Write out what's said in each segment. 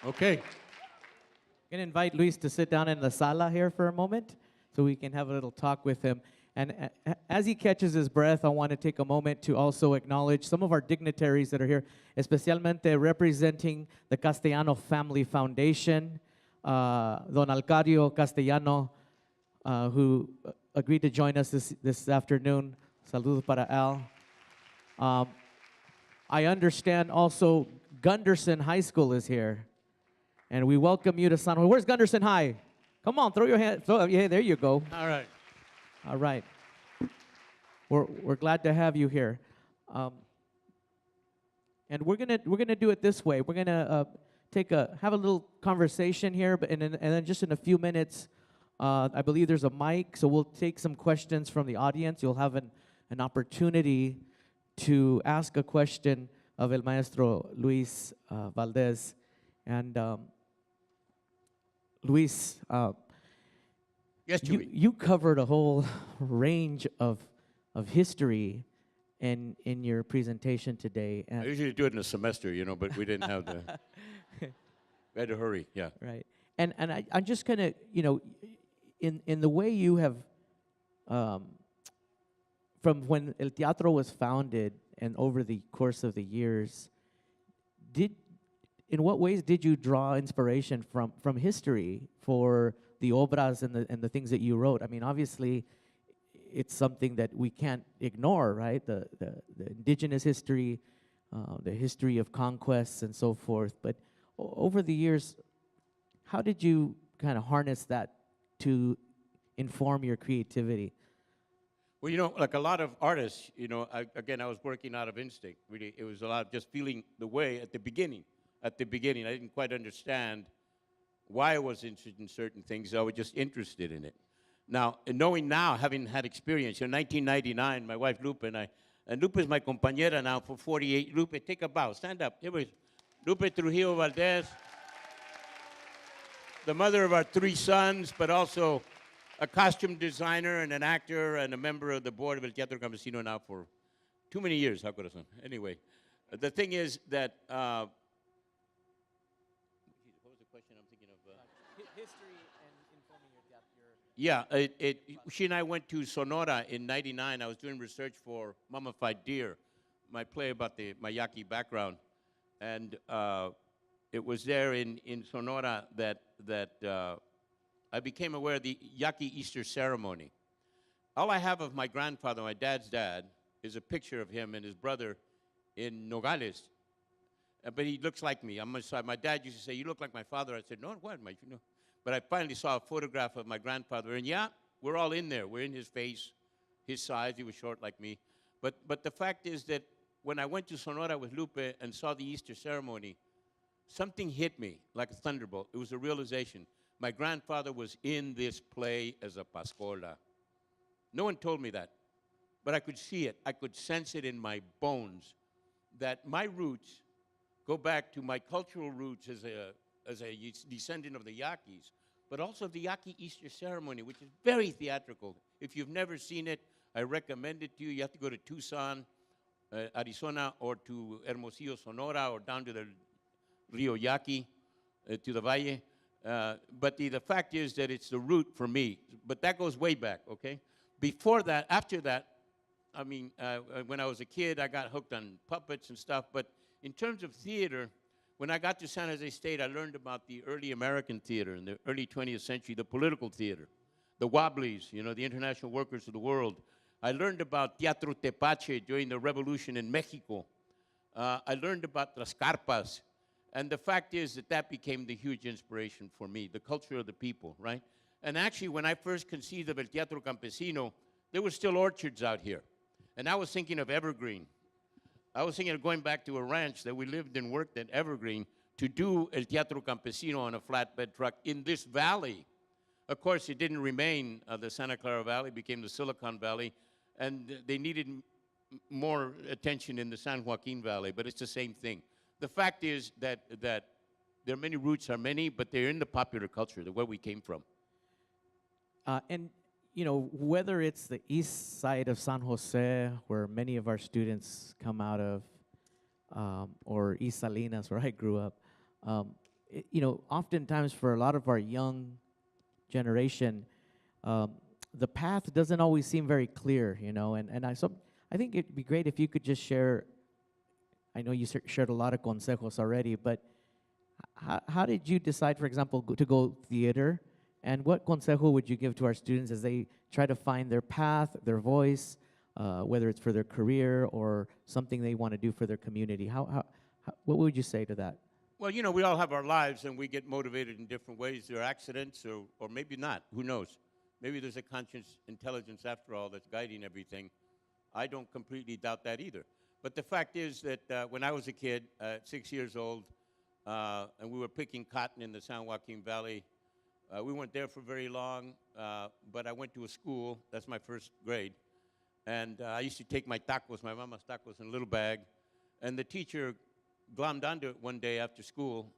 Okay. I'm going to invite Luis to sit down in the sala here for a moment so we can have a little talk with him. And as he catches his breath, I want to take a moment to also acknowledge some of our dignitaries that are here, especialmente representing the Castellano Family Foundation, Don Alcario Castellano, who agreed to join us this afternoon. Saludos para Al. I understand also Gunderson High School is here. And we welcome you to San Jose. Where's Gunderson High? Come on, throw your hand. Yeah, there you go. All right. All right. We're glad to have you here. And we're gonna do it this way. We're gonna have a little conversation here, and then just in a few minutes, I believe there's a mic, so we'll take some questions from the audience. You'll have an opportunity to ask a question of El Maestro Luis Valdez. And Luis, Yes, you covered a whole range of history in your presentation today. I And usually do it in a semester, but we didn't have the. We had to hurry. Yeah. right. And I'm just kind of, in the way you have, from when El Teatro was founded and over the course of the years, in what ways did you draw inspiration from history for the obras and the things that you wrote? I mean, obviously, it's something that we can't ignore, right? The indigenous history, the history of conquests and so forth. But over the years, how did you kind of harness that to inform your creativity? Well, like a lot of artists, I was working out of instinct. Really, it was a lot of just feeling the way at the beginning. At the beginning, I didn't quite understand why I was interested in certain things. I was just interested in it. Now, knowing now, having had experience, in 1999, my wife Lupe and Lupe is my compañera now for 48. Lupe, take a bow. Stand up. Here we go. Lupe Trujillo Valdez, the mother of our 3 sons, but also a costume designer and an actor and a member of the board of El Theatre Campesino now for too many years. How could I say? Anyway, the thing is that. What was the question I'm thinking of? History and informing Yeah, she and I went to Sonora in '99. I was doing research for Mummified Deer, my play about the Mayaki background, and it was there in Sonora that I became aware of the Yaqui Easter ceremony. All I have of my grandfather, my dad's dad, is a picture of him and his brother in Nogales. But he looks like me. My dad used to say, "You look like my father." I said, "No, what, Mike? But I finally saw a photograph of my grandfather, and yeah, we're all in there. We're in his face, his size. He was short like me. But the fact is that when I went to Sonora with Lupe and saw the Easter ceremony, something hit me like a thunderbolt. It was a realization. My grandfather was in this play as a pascola. No one told me that, but I could see it. I could sense it in my bones that my roots go back to my cultural roots as a descendant of the Yaquis, but also the Yaqui Easter ceremony, which is very theatrical. If you've never seen it, I recommend it to you. You have to go to Tucson, Arizona, or to Hermosillo, Sonora, or down to the Rio Yaqui, to the Valle. But the fact is that it's the root for me. But that goes way back, okay? Before that, after that, I mean, when I was a kid, I got hooked on puppets and stuff. But in terms of theater, when I got to San Jose State, I learned about the early American theater in the early 20th century, the political theater, the Wobblies, the International Workers of the World. I learned about Teatro Tepache during the revolution in Mexico. I learned about Las Carpas. And the fact is that became the huge inspiration for me, the culture of the people, right? And actually, when I first conceived of El Teatro Campesino, there were still orchards out here. And I was thinking of Evergreen. I was thinking of going back to a ranch that we lived and worked at, Evergreen, to do El Teatro Campesino on a flatbed truck in this valley. Of course, it didn't remain the Santa Clara Valley, became the Silicon Valley, and they needed more attention in the San Joaquin Valley, but it's the same thing. The fact is that there are many roots, but they're in the popular culture, where we came from. And whether it's the east side of San Jose, where many of our students come out of, or East Salinas, where I grew up, oftentimes for a lot of our young generation, the path doesn't always seem very clear, I think it'd be great if you could just share. I know you shared a lot of consejos already, but how did you decide, for example, to go theater? And what consejo would you give to our students as they try to find their path, their voice, whether it's for their career or something they want to do for their community? What would you say to that? Well, we all have our lives, and we get motivated in different ways. There are accidents, or maybe not. Who knows? Maybe there's a conscious intelligence, after all, that's guiding everything. I don't completely doubt that either. But the fact is that when I was a kid, 6 years old, and we were picking cotton in the San Joaquin Valley, we weren't there for very long, but I went to a school. That's my first grade. And I used to take my tacos, my mama's tacos, in a little bag. And the teacher glommed onto it one day after school,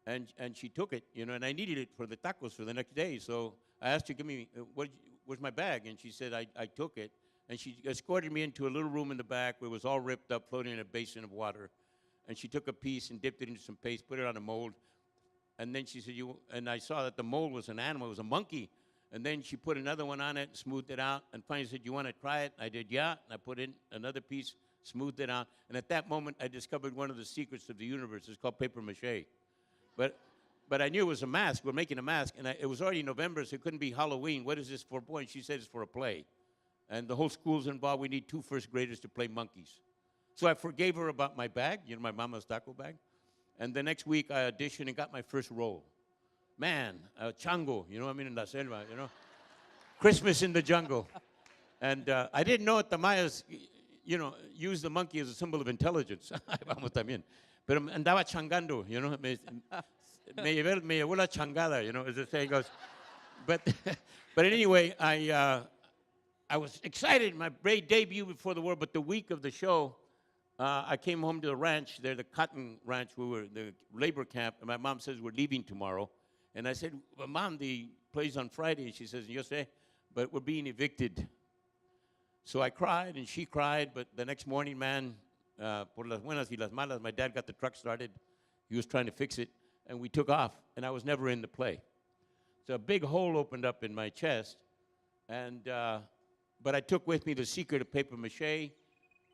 and she took it, and I needed it for the tacos for the next day. So I asked her, where's my bag? And she said, I took it. And she escorted me into a little room in the back where it was all ripped up, floating in a basin of water. And she took a piece and dipped it into some paste, put it on a mold. And then she said, and I saw that the mold was an animal, it was a monkey. And then she put another one on it, smoothed it out, and finally said, you want to try it? I did, yeah. And I put in another piece, smoothed it out. And at that moment, I discovered one of the secrets of the universe. It's called paper mache. But I knew it was a mask. We're making a mask. And it was already November, so it couldn't be Halloween. What is this for, boy? And she said it's for a play. And the whole school's involved. We need 2 first graders to play monkeys. So I forgave her about my bag, my mama's taco bag. And the next week, I auditioned and got my first role. Man, chango, in la selva, Christmas in the jungle. And I didn't know that the Mayas, use the monkey as a symbol of intelligence. Vamos también. Pero andaba changando, me llevó la changada, as the saying goes. But anyway, I was excited, my great debut before the war, but the week of the show, I came home to the ranch there, the cotton ranch, the labor camp, and my mom says, we're leaving tomorrow. And I said, well, Mom, the play's on Friday. And she says, yo sé, but we're being evicted. So I cried, and she cried, but the next morning, man, por las buenas y las malas, my dad got the truck started. He was trying to fix it, and we took off, and I was never in the play. So a big hole opened up in my chest, and but I took with me the secret of paper mache,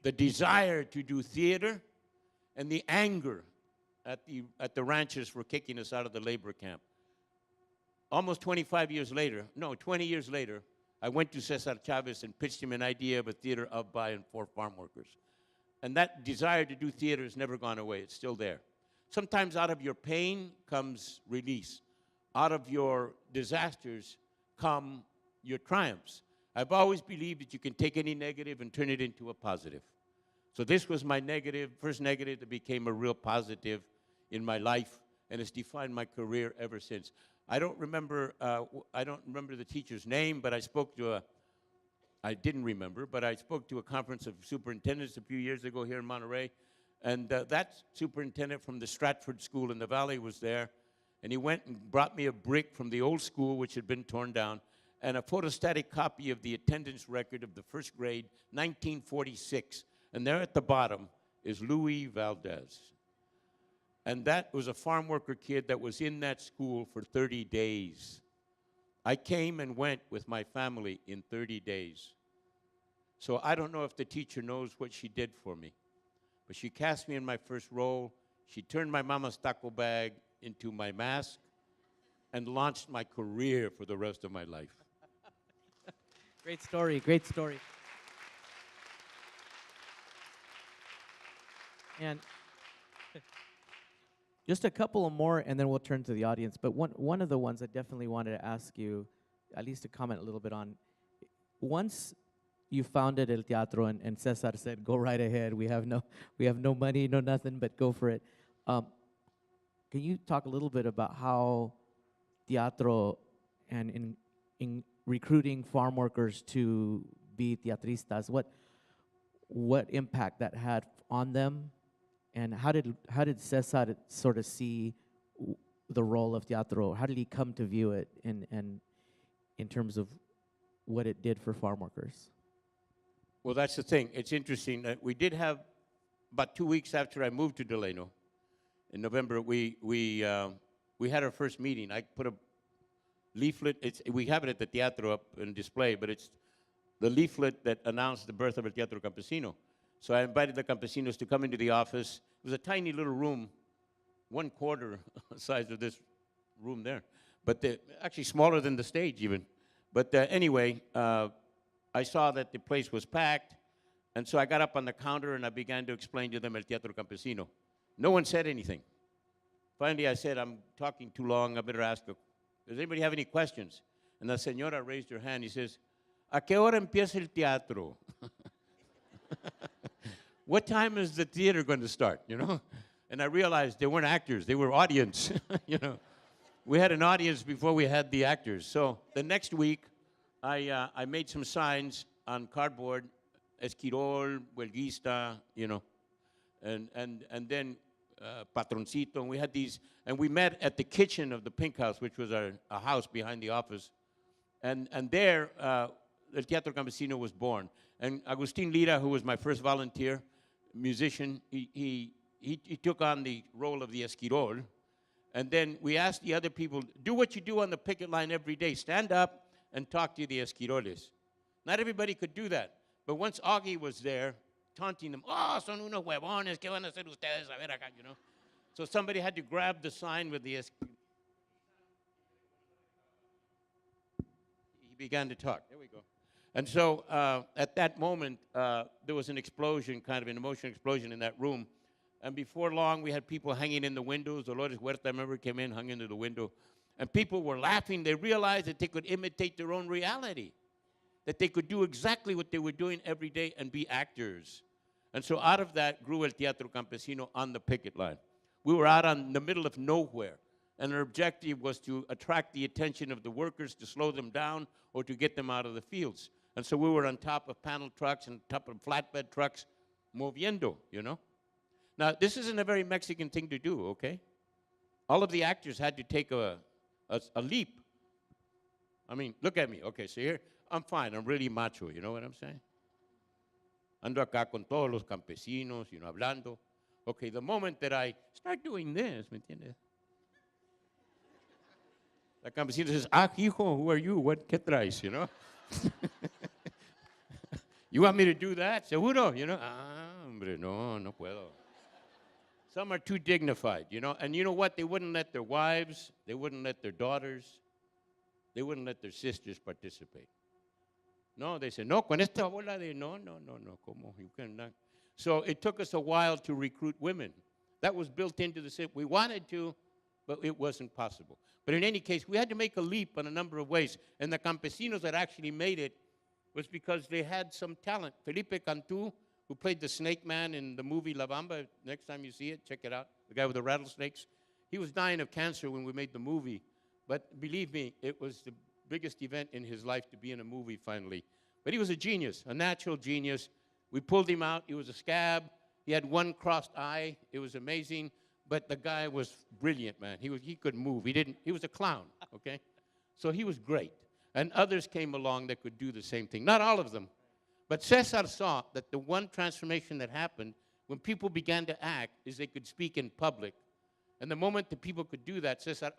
the desire to do theater, and the anger at the ranchers for kicking us out of the labor camp. Almost 20 years later, I went to Cesar Chavez and pitched him an idea of a theater of, by, and for farm workers. And that desire to do theater has never gone away. It's still there. Sometimes out of your pain comes release. Out of your disasters come your triumphs. I've always believed that you can take any negative and turn it into a positive. So this was my first negative that became a real positive in my life, and it's defined my career ever since. I don't remember the teacher's name, but I spoke to a conference of superintendents a few years ago here in Monterey, and that superintendent from the Stratford School in the Valley was there, and he went and brought me a brick from the old school, which had been torn down, and a photostatic copy of the attendance record of the first grade, 1946. And there at the bottom is Louis Valdez. And that was a farm worker kid that was in that school for 30 days. I came and went with my family in 30 days. So I don't know if the teacher knows what she did for me, but she cast me in my first role. She turned my mama's taco bag into my mask and launched my career for the rest of my life. Great story, great story. And just a couple of more, and then we'll turn to the audience. But one of the ones I definitely wanted to ask you, at least to comment a little bit on, once you founded El Teatro, and Cesar said, go right ahead, we have no money, no nothing, but go for it. Can you talk a little bit about how Teatro and in recruiting farm workers to be teatristas, what impact that had on them, and how did Cesar sort of see the role of teatro? How did he come to view it in terms of what it did for farm workers? Well, that's the thing. It's interesting that we did have, about 2 weeks after I moved to Delano, in November, we we had our first meeting. I put a leaflet. We have it at the Teatro up in display, but it's the leaflet that announced the birth of El Teatro Campesino. So I invited the campesinos to come into the office. It was a tiny little room, 1/4 size of this room there, but actually smaller than the stage even. But anyway, I saw that the place was packed, and so I got up on the counter and I began to explain to them El Teatro Campesino. No one said anything. Finally, I said, I'm talking too long, I better ask, does anybody have any questions? And the señora raised her hand. He says, ¿A qué hora empieza el teatro? What time is the theater going to start, you know? And I realized they weren't actors, they were audience, you know. We had an audience before we had the actors. So the next week, I made some signs on cardboard, Esquirol, Huelguista, you know, and then Patroncito, and we had these, and we met at the kitchen of the Pink House, which was a house behind the office, and there, El Teatro Campesino was born. And Agustin Lira, who was my first volunteer musician, he took on the role of the Esquirol, and then we asked the other people, do what you do on the picket line every day, stand up and talk to the Esquiroles. Not everybody could do that, but once Augie was there, taunting them, oh, son unos huevones, ¿qué van a hacer ustedes? A ver acá, you know? So somebody had to grab the sign with the Esquirol. He began to talk. There we go. And so at that moment, there was an explosion, kind of an emotional explosion in that room. And before long, we had people hanging in the windows. Dolores Huerta, I remember, came in, hung into the window. And people were laughing. They realized that they could imitate their own reality, that they could do exactly what they were doing every day and be actors. And so out of that grew El Teatro Campesino on the picket line. We were out on the middle of nowhere, and our objective was to attract the attention of the workers, to slow them down, or to get them out of the fields. And so we were on top of panel trucks and top of flatbed trucks, moviendo, you know? Now, this isn't a very Mexican thing to do, okay? All of the actors had to take a leap. I mean, look at me. Okay, so here, I'm fine. I'm really macho, you know what I'm saying? Ando acá con todos los campesinos, you know, hablando. Okay, the moment that I start doing this, ¿me entiendes? The campesino says, hijo, who are you? What, ¿qué traes, you know? You want me to do that? Seguro, you know? Hombre, no puedo. Some are too dignified, you know? And you know what? They wouldn't let their wives, they wouldn't let their daughters, they wouldn't let their sisters participate. No, they said, no, con esta bola de, no, como, you cannot. So it took us a while to recruit women. That was built into the system. We wanted to, but it wasn't possible. But in any case, we had to make a leap in a number of ways. And the campesinos that actually made it was because they had some talent. Felipe Cantú, who played the snake man in the movie La Bamba, next time you see it, check it out, the guy with the rattlesnakes. He was dying of cancer when we made the movie. But believe me, it was the biggest event in his life to be in a movie finally. But he was a genius, a natural genius. We pulled him out. He was a scab. He had one crossed eye. It was amazing. But the guy was brilliant, man. He could move. He was a clown, okay? So he was great. And others came along that could do the same thing. Not all of them. But Cesar saw that the one transformation that happened when people began to act is they could speak in public. And the moment that people could do that, Cesar,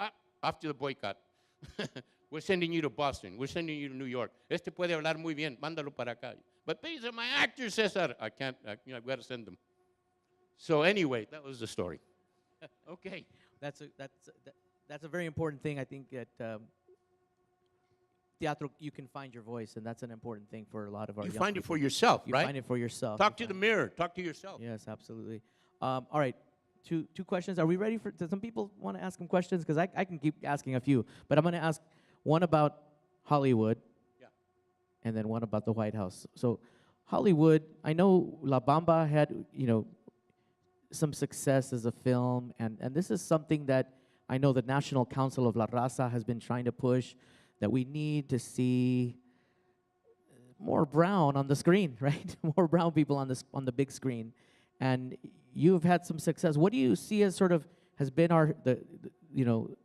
off to the boycott. We're sending you to Boston. We're sending you to New York. Este puede hablar muy bien. Mándalo para acá. But these are my actors, Cesar. I can't, I've got to send them. So anyway, that was the story. Okay. That's a very important thing. I think at teatro, you can find your voice, and that's an important thing for a lot of our young You find it people. for yourself, You right? find it for yourself. Talk to the mirror. Talk to yourself. Yes, absolutely. All right. Two questions. Are we ready for? Do some people want to ask some questions? Because I can keep asking a few, but I'm going to ask one about Hollywood, and then one about the White House. So, Hollywood. I know La Bamba had some success as a film, and this is something that I know the National Council of La Raza has been trying to push, that we need to see more brown on the screen, right? More brown people on the big screen, and you've had some success. What do you see as sort of has been the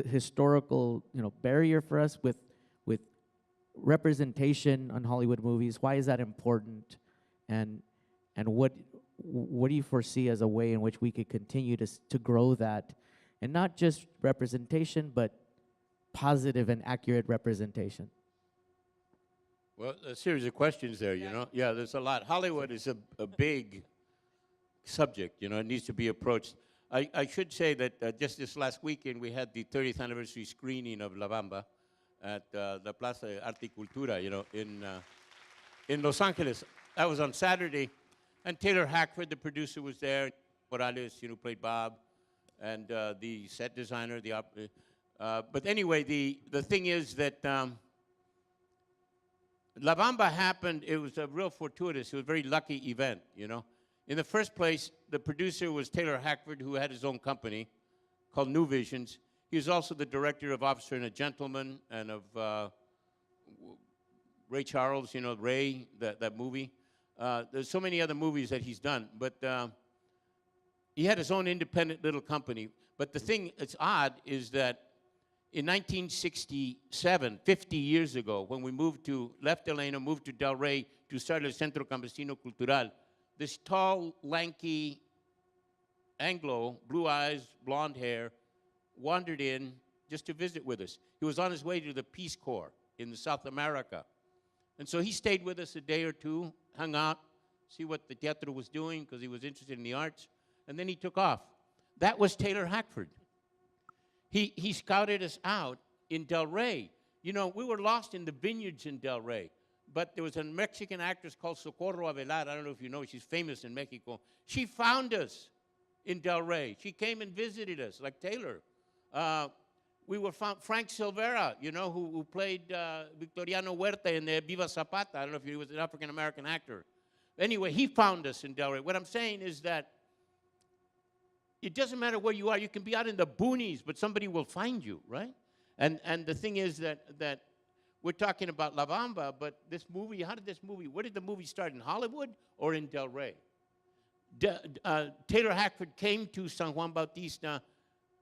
historical barrier for us with representation on Hollywood movies? Why is that important? And what do you foresee as a way in which we could continue to grow that and not just representation, but positive and accurate representation? Well, a series of questions there, you know? Yeah, there's a lot. Hollywood is a big subject, you know, it needs to be approached. I should say that just this last weekend we had the 30th anniversary screening of La Bamba at the Plaza de Arte y Cultura, you know, in Los Angeles. That was on Saturday, and Taylor Hackford, the producer, was there. Morales, you know, played Bob, and the set designer, but anyway, the thing is that La Bamba happened, it was a real fortuitous, it was a very lucky event, you know. In the first place, the producer was Taylor Hackford, who had his own company called New Visions. He was also the director of Officer and a Gentleman and of Ray Charles, you know, Ray, that movie. There's so many other movies that he's done, but he had his own independent little company. But the thing that's odd is that in 1967, 50 years ago, when we left Elena, moved to Del Rey to start el Centro Campesino Cultural, this tall, lanky Anglo, blue eyes, blonde hair, wandered in just to visit with us. He was on his way to the Peace Corps in South America. And so he stayed with us a day or two, hung out, see what the teatro was doing, because he was interested in the arts, and then he took off. That was Taylor Hackford. He scouted us out in Del Rey. You know, we were lost in the vineyards in Del Rey, but there was a Mexican actress called Socorro Avelar. I don't know if you know, she's famous in Mexico. She found us in Del Rey. She came and visited us, like Taylor. We were found, Frank Silvera, you know, who played Victoriano Huerta in the Viva Zapata. I don't know if he was an African-American actor. Anyway, he found us in Del Rey. What I'm saying is that it doesn't matter where you are. You can be out in the boonies, but somebody will find you, right? And the thing is that we're talking about La Bamba, but this movie, where did the movie start, in Hollywood or in Del Rey? Taylor Hackford came to San Juan Bautista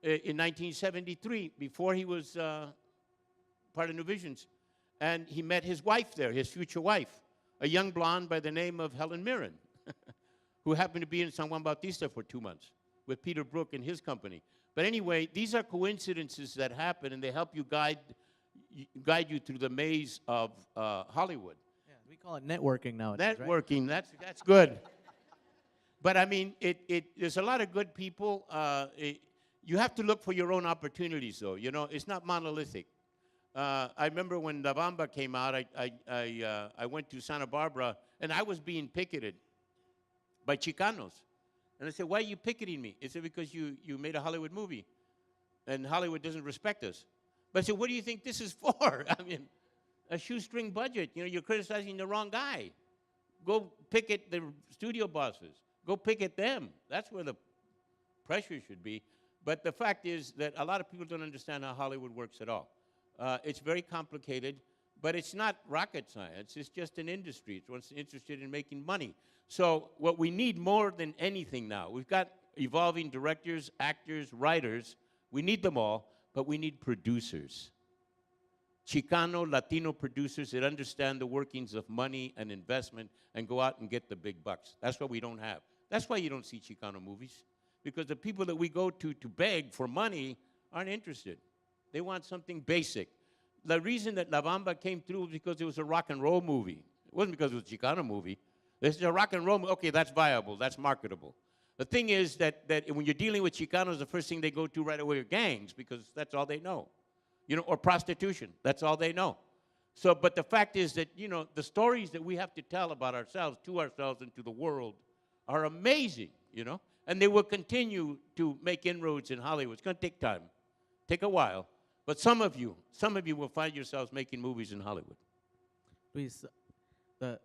in 1973, before he was part of New Visions. And he met his wife there, his future wife, a young blonde by the name of Helen Mirren, who happened to be in San Juan Bautista for 2 months with Peter Brook and his company. But anyway, these are coincidences that happen, and they help you guide you through the maze of Hollywood. Yeah, we call it networking nowadays, Networking, right? That's good. But I mean, there's a lot of good people. You have to look for your own opportunities, though. You know, it's not monolithic. I remember when La Bamba came out, I went to Santa Barbara, and I was being picketed by Chicanos. And I said, why are you picketing me? He said, because you made a Hollywood movie, and Hollywood doesn't respect us. But I said, what do you think this is for? I mean, a shoestring budget. You know, you're criticizing the wrong guy. Go picket the studio bosses. Go picket them. That's where the pressure should be. But the fact is that a lot of people don't understand how Hollywood works at all. It's very complicated, but it's not rocket science. It's just an industry. It's interested in making money. So what we need more than anything now, we've got evolving directors, actors, writers. We need them all, but we need producers. Chicano, Latino producers that understand the workings of money and investment and go out and get the big bucks. That's what we don't have. That's why you don't see Chicano movies, because the people that we go to beg for money aren't interested. They want something basic. The reason that La Bamba came through was because it was a rock and roll movie. It wasn't because it was a Chicano movie. This is a rock and roll movie. Okay, that's viable. That's marketable. The thing is that when you're dealing with Chicanos, the first thing they go to right away are gangs, because that's all they know. You know, or prostitution. That's all they know. So, but the fact is that, you know, the stories that we have to tell about ourselves, to ourselves and to the world, are amazing, you know? And they will continue to make inroads in Hollywood. It's going to take time, take a while. But some of you will find yourselves making movies in Hollywood. Luis, the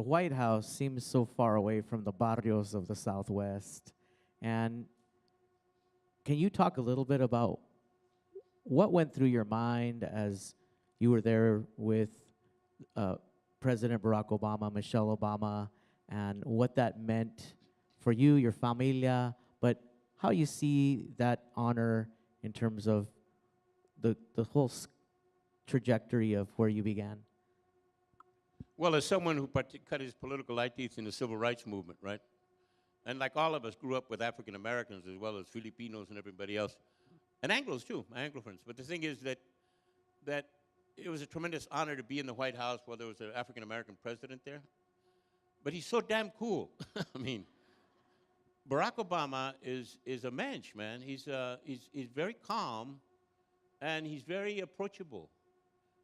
White House seems so far away from the barrios of the Southwest. And can you talk a little bit about what went through your mind as you were there with President Barack Obama, Michelle Obama, and what that meant for you, your familia, but how you see that honor in terms of the whole trajectory of where you began? Well, as someone who cut his political eye teeth in the civil rights movement, right? And like all of us grew up with African Americans as well as Filipinos and everybody else. And Anglos too, my Anglo friends. But the thing is that it was a tremendous honor to be in the White House while there was an African American president there. But he's so damn cool. I mean, Barack Obama is a mensch, man. He's very calm, and he's very approachable.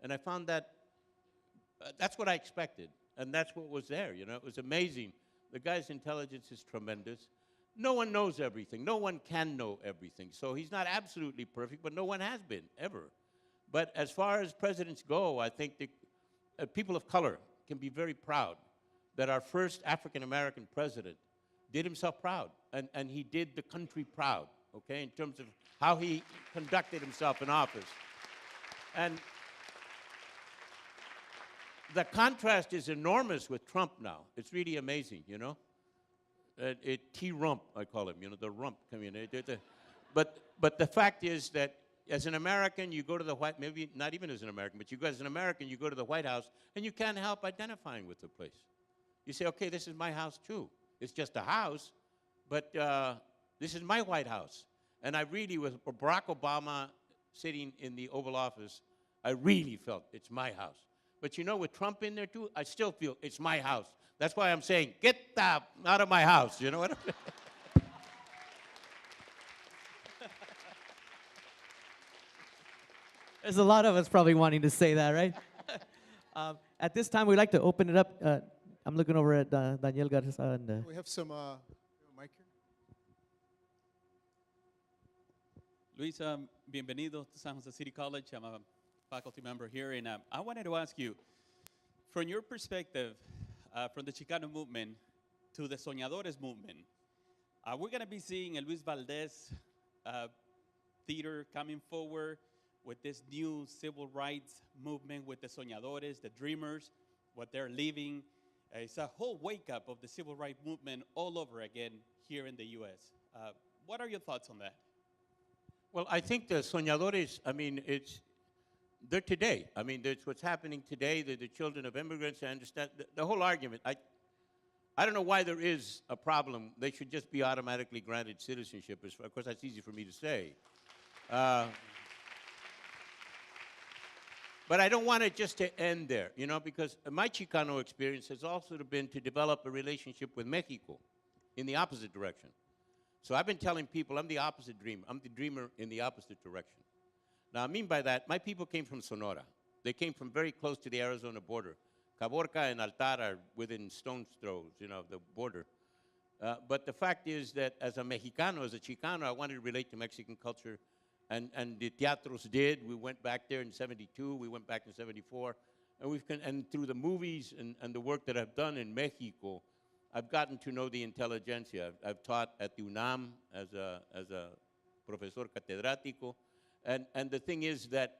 And I found that that's what I expected, and that's what was there. You know, it was amazing. The guy's intelligence is tremendous. No one knows everything. No one can know everything. So he's not absolutely perfect, but no one has been, ever. But as far as presidents go, I think the people of color can be very proud that our first African-American president did himself proud, and he did the country proud, okay, in terms of how he conducted himself in office. And the contrast is enormous with Trump now. It's really amazing, you know? T-rump, I call him, you know, the rump community. But the fact is that as an American, you go to the White, maybe not even as an American, but you go as an American, you go to the White House, and you can't help identifying with the place. You say, okay, this is my house too. It's just a house, but this is my White House. And I really, with Barack Obama sitting in the Oval Office, I really felt it's my house. But you know, with Trump in there too, I still feel it's my house. That's why I'm saying, get out of my house, you know what I mean? There's a lot of us probably wanting to say that, right? At this time, we'd like to open it up. I'm looking over at Daniel Garza. And, We have some mic here. Luis, bienvenido to San Jose City College. I'm a faculty member here, and I wanted to ask you, from your perspective, from the Chicano movement to the Soñadores movement, we're going to be seeing a Luis Valdez theater coming forward with this new civil rights movement with the Soñadores, the dreamers, what they're living. It's a whole wake-up of the civil rights movement all over again here in the U.S. What are your thoughts on that? Well, I think the Soñadores, I mean, they're today. I mean, that's what's happening today. They're the children of immigrants. I understand the whole argument. I don't know why there is a problem. They should just be automatically granted citizenship. Of course, that's easy for me to say. But I don't want it just to end there, you know, because my Chicano experience has also been to develop a relationship with Mexico in the opposite direction. So I've been telling people I'm the opposite dreamer. I'm the dreamer in the opposite direction. Now, I mean by that, my people came from Sonora. They came from very close to the Arizona border. Caborca and Altar are within stone's throws, you know, of the border. But the fact is that as a Mexicano, as a Chicano, I wanted to relate to Mexican culture. And the teatros did. We went back there in '72. We went back in '74. And through the movies and the work that I've done in Mexico, I've gotten to know the intelligentsia. I've taught at the UNAM as a profesor catedrático. And the thing is that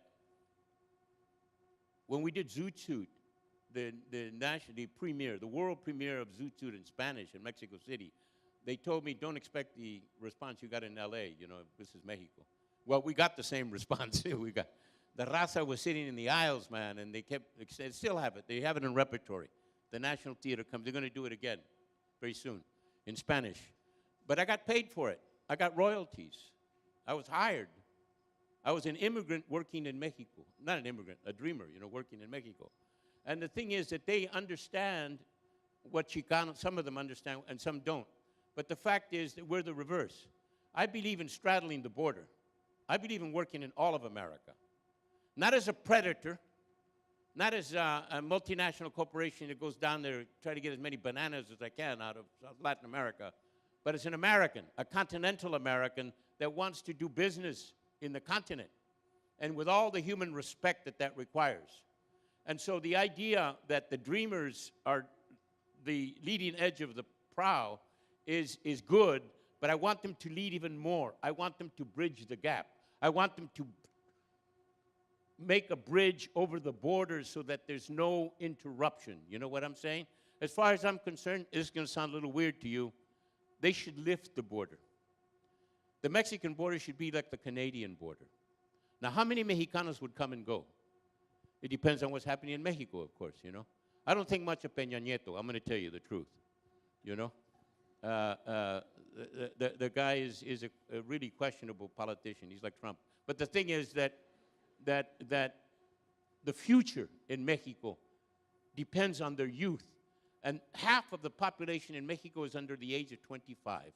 when we did Zoot Suit, the world premiere of Zoot Suit in Spanish in Mexico City, they told me, don't expect the response you got in LA, you know, this is Mexico. Well, we got the same response too. We got, the raza was sitting in the aisles, man, and they still have it. They have it in repertory. The National Theatre comes, they're going to do it again very soon in Spanish. But I got paid for it. I got royalties. I was hired. I was an immigrant working in Mexico. Not an immigrant, a dreamer, you know, working in Mexico. And the thing is that they understand what Chicano, some of them understand and some don't. But the fact is that we're the reverse. I believe in straddling the border. I believe in working in all of America. Not as a predator, not as a multinational corporation that goes down there try to get as many bananas as I can out of Latin America, but as an American, a continental American that wants to do business in the continent and with all the human respect that that requires. And so the idea that the dreamers are the leading edge of the prow is good, but I want them to lead even more. I want them to bridge the gap. I want them to make a bridge over the borders so that there's no interruption. You know what I'm saying? As far as I'm concerned, this is going to sound a little weird to you, they should lift the border. The Mexican border should be like the Canadian border. Now, how many Mexicanos would come and go? It depends on what's happening in Mexico, of course, you know. I don't think much of Peña Nieto, I'm going to tell you the truth, you know. The guy is a really questionable politician. He's like Trump. But the thing is that the future in Mexico depends on their youth. And half of the population in Mexico is under the age of 25.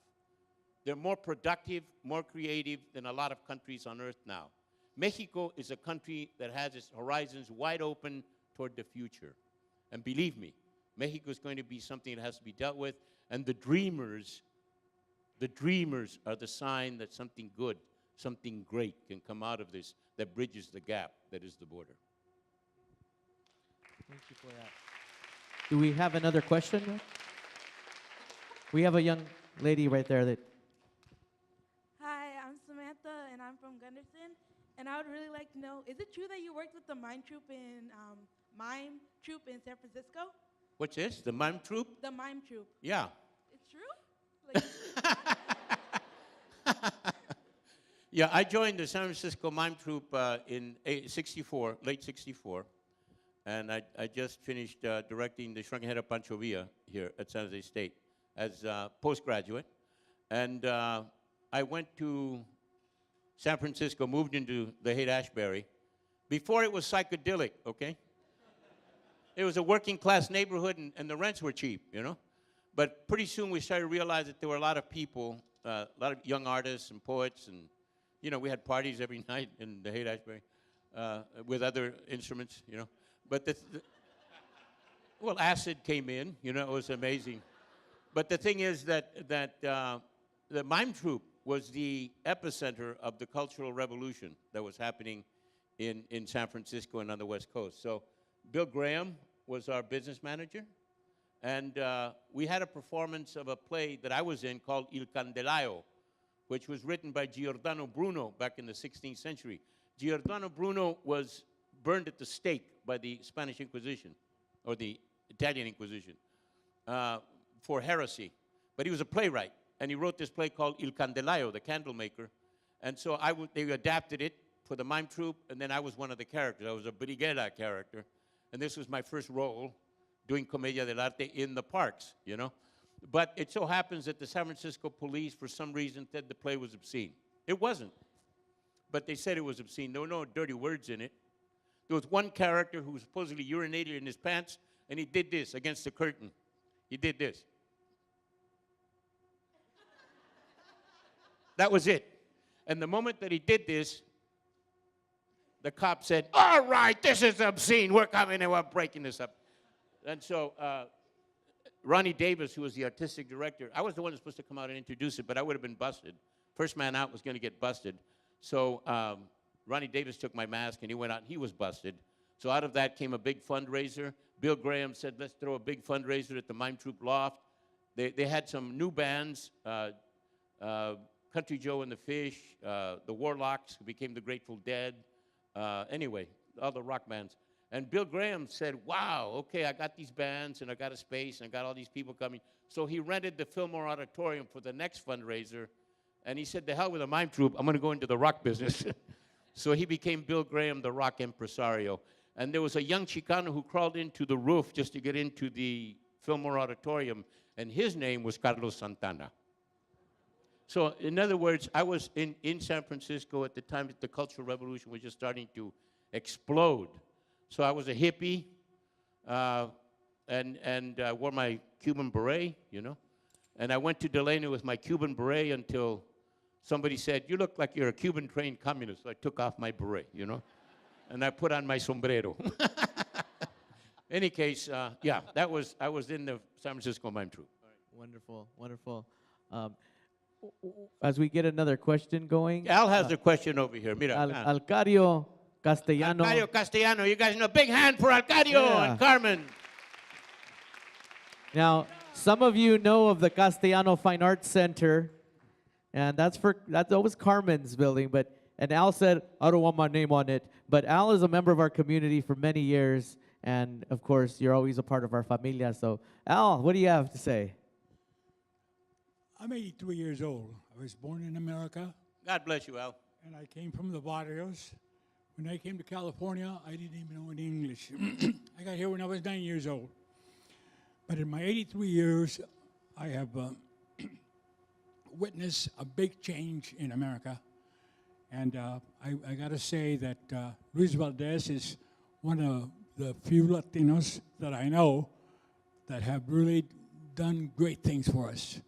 They're more productive, more creative than a lot of countries on earth now. Mexico is a country that has its horizons wide open toward the future. And believe me, Mexico is going to be something that has to be dealt with. And the dreamers are the sign that something good, something great can come out of this that bridges the gap that is the border. Thank you for that. Do we have another question? We have a young lady right there that. Hi, I'm Samantha, and I'm from Gunderson. And I would really like to know, is it true that you worked with the Mime Troupe in San Francisco? What's this? The Mime Troupe? The Mime Troupe. Yeah. It's true? Yeah, I joined the San Francisco Mime Troupe in '64, late '64. And I just finished directing the Shrunken Head of Pancho Villa here at San Jose State as a postgraduate. And I went to San Francisco, moved into the Haight-Ashbury. Before it was psychedelic, okay? It was a working class neighborhood and the rents were cheap, you know? But pretty soon we started to realize that there were a lot of people, a lot of young artists and poets, and, you know, we had parties every night in the Haight-Ashbury with other instruments, you know? But well, acid came in, you know, it was amazing. But the thing is that the Mime Troupe was the epicenter of the Cultural Revolution that was happening in San Francisco and on the West Coast. So Bill Graham was our business manager, and we had a performance of a play that I was in called Il Candelaio, which was written by Giordano Bruno back in the 16th century. Giordano Bruno was burned at the stake by the Spanish Inquisition, or the Italian Inquisition, for heresy. But he was a playwright, and he wrote this play called Il Candelaio, the candle maker. And so they adapted it for the Mime Troupe, and then I was one of the characters. I was a briguela character, and this was my first role doing Comedia dell'arte in the parks, you know. But it so happens that the San Francisco police, for some reason, said the play was obscene. It wasn't, but they said it was obscene. There were no dirty words in it. There was one character who supposedly urinated in his pants, and he did this against the curtain. He did this. That was it. And the moment that he did this, the cop said, "All right, this is obscene. We're coming and we're breaking this up." And so Ronnie Davis, who was the artistic director, I was the one who was supposed to come out and introduce it, but I would have been busted. First man out was going to get busted. So Ronnie Davis took my mask, and he went out, and he was busted. So out of that came a big fundraiser. Bill Graham said, let's throw a big fundraiser at the Mime Troupe Loft. They had some new bands, Country Joe and the Fish, the Warlocks, who became the Grateful Dead. Anyway, all the rock bands. And Bill Graham said, wow, okay, I got these bands, and I got a space, and I got all these people coming. So he rented the Fillmore Auditorium for the next fundraiser, and he said, the hell with the Mime Troupe, I'm going to go into the rock business. So he became Bill Graham, the rock impresario. And there was a young Chicano who crawled into the roof just to get into the Fillmore Auditorium, and his name was Carlos Santana. So in other words, I was in San Francisco at the time that the Cultural Revolution was just starting to explode. So I was a hippie, and wore my Cuban beret, you know. And I went to Delano with my Cuban beret until somebody said, you look like you're a Cuban-trained communist. So I took off my beret, you know, and I put on my sombrero. Any case, yeah, I was in the San Francisco Mime Troupe. Wonderful, wonderful. As we get another question going. Al has a question over here. Mira. Alcario Castellano. Alcario Castellano. You guys know, big hand for Alcario and Carmen. Now, some of you know of the Castellano Fine Arts Center, and that's always Carmen's building, and Al said, I don't want my name on it, but Al is a member of our community for many years, and of course, you're always a part of our familia, so Al, what do you have to say? I'm 83 years old. I was born in America, God bless you, Al. and I came from the barrios. When I came to California, I didn't even know any English. I got here when I was 9 years old. But in my 83 years, I have witnessed a big change in America. And I got to say that Luis Valdez is one of the few Latinos that I know that have really done great things for us.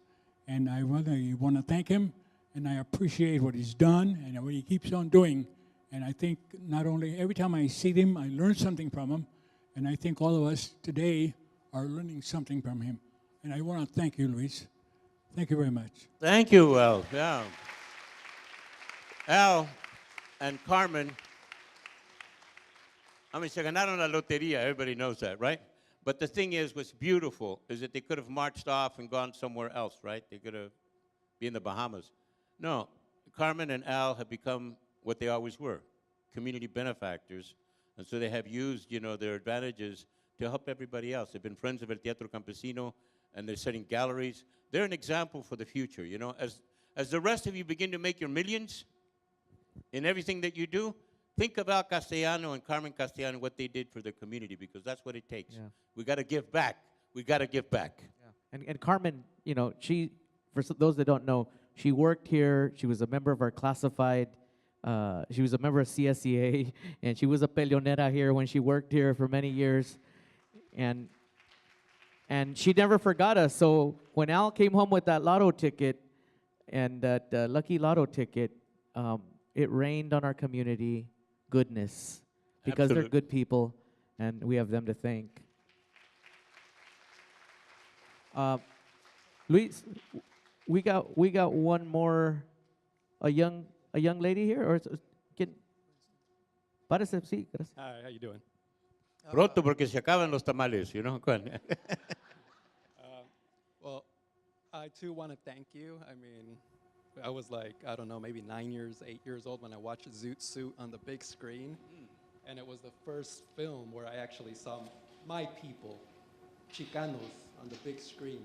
And I really want to thank him, and I appreciate what he's done and what he keeps on doing. And I think not only every time I see him, I learn something from him, and I think all of us today are learning something from him. And I want to thank you, Luis. Thank you very much. Thank you, Al. Yeah. Al and Carmen, I mean, se ganaron la lotería. Everybody knows that, right? But the thing is, what's beautiful is that they could have marched off and gone somewhere else, right? They could have been in the Bahamas. No, Carmen and Al have become what they always were, community benefactors. And so they have used, their advantages to help everybody else. They've been friends of El Theatre Campesino, and they're setting galleries. They're an example for the future, As the rest of you begin to make your millions in everything that you do, think about Castellano and Carmen Castellano, what they did for the community, because that's what it takes. Yeah. We got to give back. We got to give back. Yeah. And Carmen, she, those that don't know, she worked here. She was a member of our classified. She was a member of CSEA, and she was a peleonera here when she worked here for many years. And she never forgot us. So when Al came home with that lotto ticket and that lucky lotto ticket, it rained on our community goodness because they're good people, and we have them to thank. Luis, we got one more, a young lady here, or parece, sí, gracias. Hi, how you doing? Pronto, porque se acaban los tamales, Well, I too want to thank you. I mean, I was like, I don't know, maybe 8 years old when I watched Zoot Suit on the big screen. And it was the first film where I actually saw my people, Chicanos, on the big screen,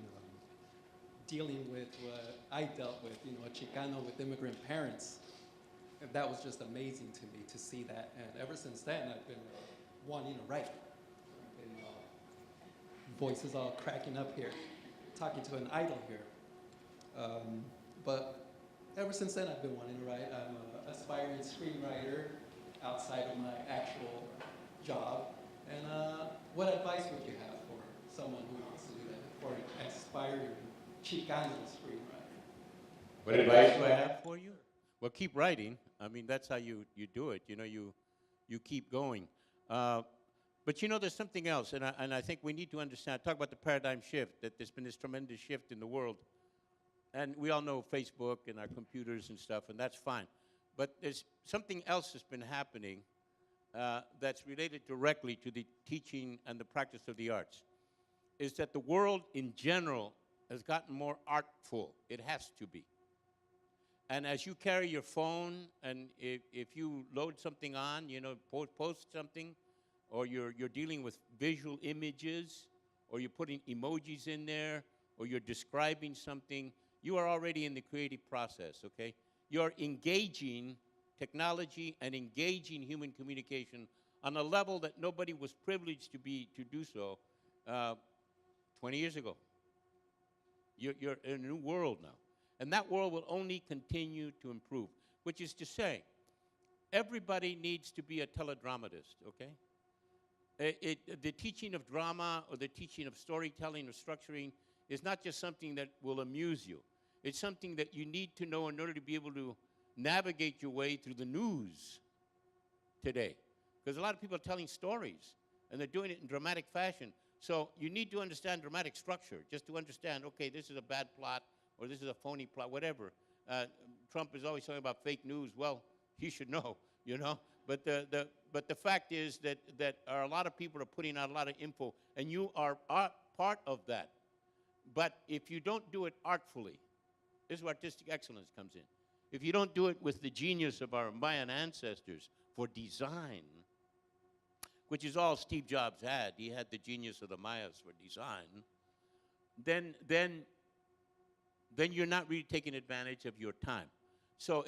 dealing with what I dealt with, a Chicano with immigrant parents. And that was just amazing to me to see that. And ever since then, I've been wanting to write. I've been, voices all cracking up here, talking to an idol here. But ever since then, I've been wanting to write. I'm an aspiring screenwriter outside of my actual job. And what advice would you have for someone who wants to do that, for an aspiring Chicano screenwriter? What advice do I have for you? Well, keep writing. I mean, that's how you do it. You keep going. But there's something else, and I think we need to understand, talk about the paradigm shift, that there's been this tremendous shift in the world. And we all know Facebook and our computers and stuff, and that's fine. But there's something else that's been happening that's related directly to the teaching and the practice of the arts, is that the world in general has gotten more artful. It has to be. And as you carry your phone, and if you load something on, post something, or you're dealing with visual images, or you're putting emojis in there, or you're describing something, you are already in the creative process, okay? You're engaging technology and engaging human communication on a level that nobody was privileged to do so 20 years ago. You're in a new world now. And that world will only continue to improve, which is to say, everybody needs to be a teledramatist, okay? The teaching of drama or the teaching of storytelling or structuring is not just something that will amuse you. It's something that you need to know in order to be able to navigate your way through the news today. Because a lot of people are telling stories, and they're doing it in dramatic fashion. So you need to understand dramatic structure, just to understand, okay, this is a bad plot, or this is a phony plot, whatever. Trump is always talking about fake news. Well, he should know, But the fact is that a lot of people are putting out a lot of info, and you are part of that. But if you don't do it artfully, this is where artistic excellence comes in. If you don't do it with the genius of our Mayan ancestors for design, which is all Steve Jobs had, he had the genius of the Mayas for design, then you're not really taking advantage of your time. So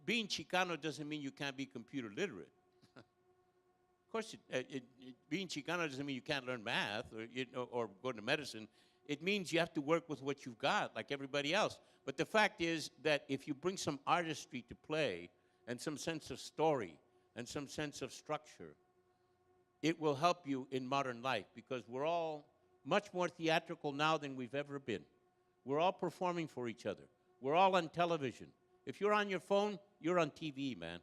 being Chicano doesn't mean you can't be computer literate. Of course, being Chicano doesn't mean you can't learn math or go to medicine. It means you have to work with what you've got, like everybody else. But the fact is that if you bring some artistry to play and some sense of story and some sense of structure, it will help you in modern life, because we're all much more theatrical now than we've ever been. We're all performing for each other. We're all on television. If you're on your phone, you're on TV, man.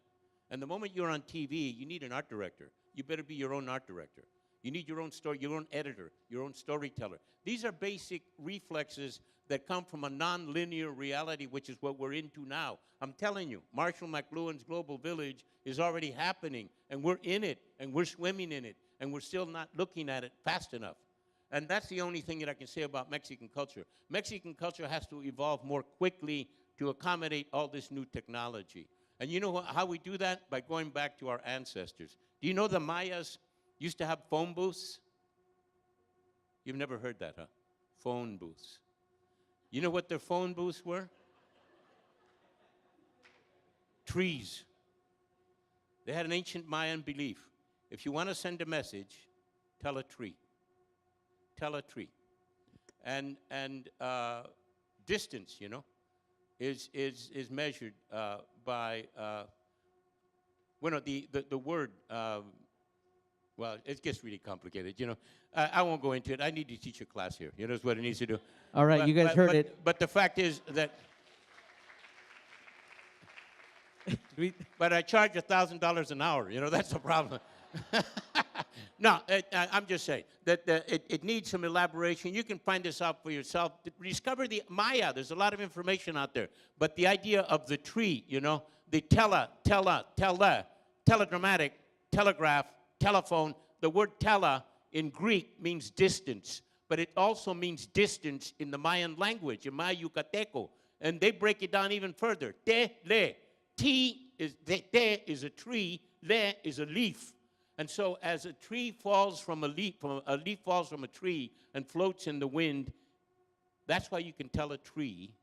And the moment you're on TV, you need an art director. You better be your own art director. You need your own story, your own editor, your own storyteller. These are basic reflexes that come from a non-linear reality, which is what we're into now. I'm telling you, Marshall McLuhan's Global Village is already happening, and we're in it, and we're swimming in it, and we're still not looking at it fast enough. And that's the only thing that I can say about Mexican culture. Mexican culture has to evolve more quickly to accommodate all this new technology. And you know how we do that? By going back to our ancestors. Do you know the Mayas used to have phone booths? You've never heard that, huh? Phone booths. You know what their phone booths were? Trees. They had an ancient Mayan belief. If you want to send a message, tell a tree. Tell a tree. And distance, you know, is measured by, well, the word, well, it gets really complicated, you know. I won't go into it. I need to teach a class here. You know, that's what it needs to do. All right, you guys heard it. But the fact is that, but I charge $1,000 an hour. You know, that's the problem. No, I'm just saying that it needs some elaboration. You can find this out for yourself. Discover the Maya. There's a lot of information out there. But the idea of the tree, you know, the teledramatic, telegraph, telephone. The word tele in Greek means distance, but it also means distance in the Mayan language, in Maya Yucateco. And they break it down even further. Te is a tree, le is a leaf. And so as a tree falls from a leaf falls from a tree and floats in the wind, that's why you can tell a tree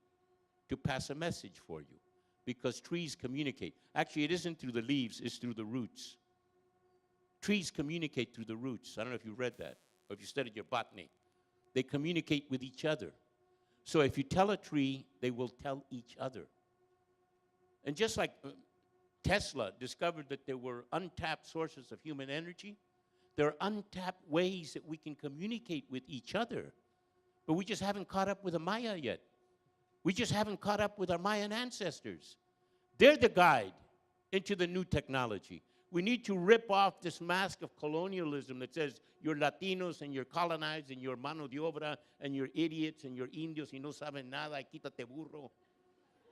to pass a message for you, because trees communicate. Actually, it isn't through the leaves, it's through the roots. Trees communicate through the roots. I don't know if you read that, or if you studied your botany. They communicate with each other. So if you tell a tree, they will tell each other. And just like Tesla discovered that there were untapped sources of human energy, there are untapped ways that we can communicate with each other. But we just haven't caught up with the Maya yet. We just haven't caught up with our Mayan ancestors. They're the guide into the new technology. We need to rip off this mask of colonialism that says you're Latinos and you're colonized and you're mano de obra and you're idiots and you're indios y no saben nada, quítate burro.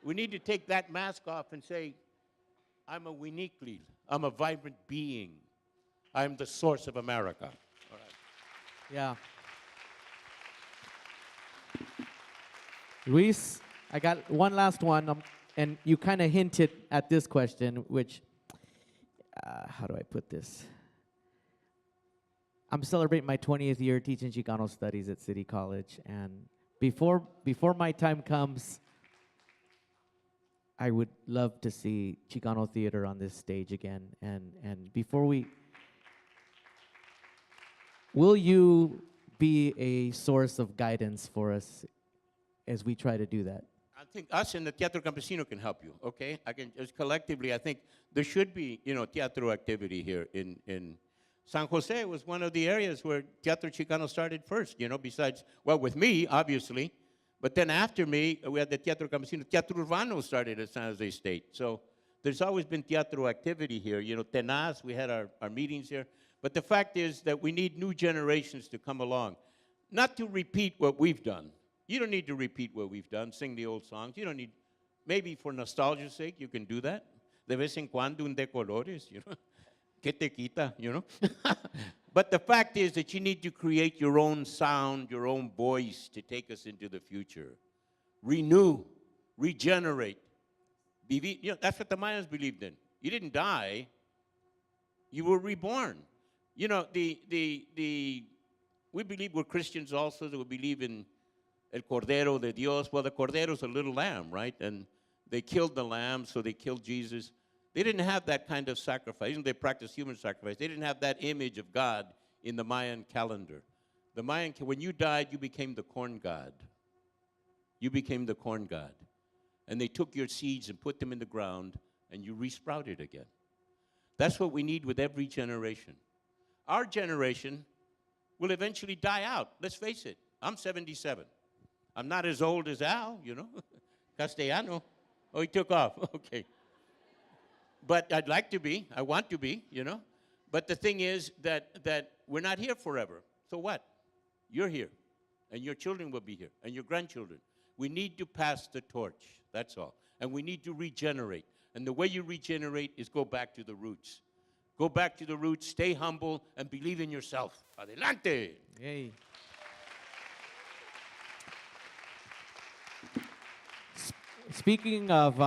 We need to take that mask off and say, I'm a Winiklil. I'm a vibrant being. I'm the source of America. All right. Yeah. Luis, I got one last one, and you kind of hinted at this question, which, how do I put this? I'm celebrating my 20th year teaching Chicano studies at City College, and before my time comes, I would love to see Chicano theater on this stage again. And before will you be a source of guidance for us as we try to do that? I think us in the Theatre Campesino can help you, okay? I can just collectively, I think there should be, you know, teatro activity here in San Jose. Was one of the areas where Teatro Chicano started first, you know, besides, well, with me, obviously. But then after me, we had the Teatro Campesino. Teatro Urbano started at San Jose State. So there's always been teatro activity here. You know, Tenaz, we had our meetings here. But the fact is that we need new generations to come along. Not to repeat what we've done. You don't need to repeat what we've done, sing the old songs. You don't need, maybe for nostalgia's sake, you can do that. De vez en cuando un de colores, you know. Que te quita, you know. But the fact is that you need to create your own sound, your own voice to take us into the future. Renew, regenerate. You know, that's what the Mayans believed in. You didn't die, you were reborn. You know, we believe we're Christians also, that we believe in El Cordero de Dios. Well, the Cordero's a little lamb, right? And they killed the lamb, so they killed Jesus. They didn't have that kind of sacrifice. They practiced human sacrifice. They didn't have that image of God in the Mayan calendar. The Mayan, when you died, you became the corn god. You became the corn god. And they took your seeds and put them in the ground, and you resprouted again. That's what we need with every generation. Our generation will eventually die out. Let's face it. I'm 77. I'm not as old as Al, you know. Castellano. Oh, he took off. Okay. But I'd like to be. I want to be, you know. But the thing is that we're not here forever. So what? You're here. And your children will be here. And your grandchildren. We need to pass the torch. That's all. And we need to regenerate. And the way you regenerate is go back to the roots. Go back to the roots, stay humble, and believe in yourself. Adelante. Yay. Speaking of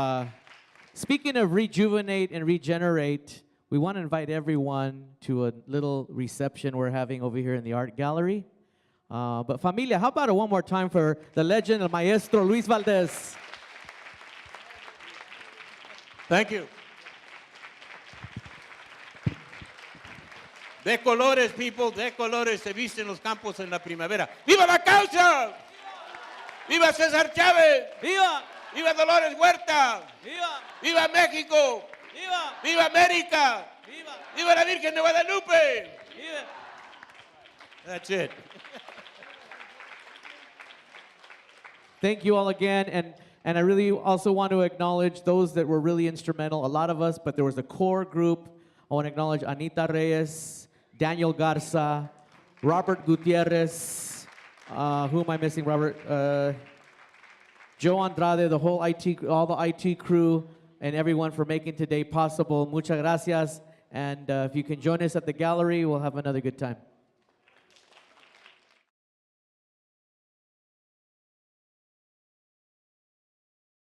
rejuvenate and regenerate, we want to invite everyone to a little reception we're having over here in the art gallery. But familia, how about it one more time for the legend, el maestro Luis Valdez. Thank you. De colores, people, de colores se visten los campos en la primavera. ¡Viva la causa! ¡Viva César Chávez! ¡Viva! ¡Viva Dolores Huerta! ¡Viva! ¡Viva México! ¡Viva! ¡Viva América! ¡Viva! ¡Viva la Virgen de Guadalupe! ¡Viva! That's it. Thank you all again, and I really also want to acknowledge those that were really instrumental, a lot of us, but there was a core group. I want to acknowledge Anita Reyes, Daniel Garza, Robert Gutierrez, who am I missing, Robert? Joe Andrade, the whole IT, all the IT crew, and everyone for making today possible. Muchas gracias, and if you can join us at the gallery, we'll have another good time.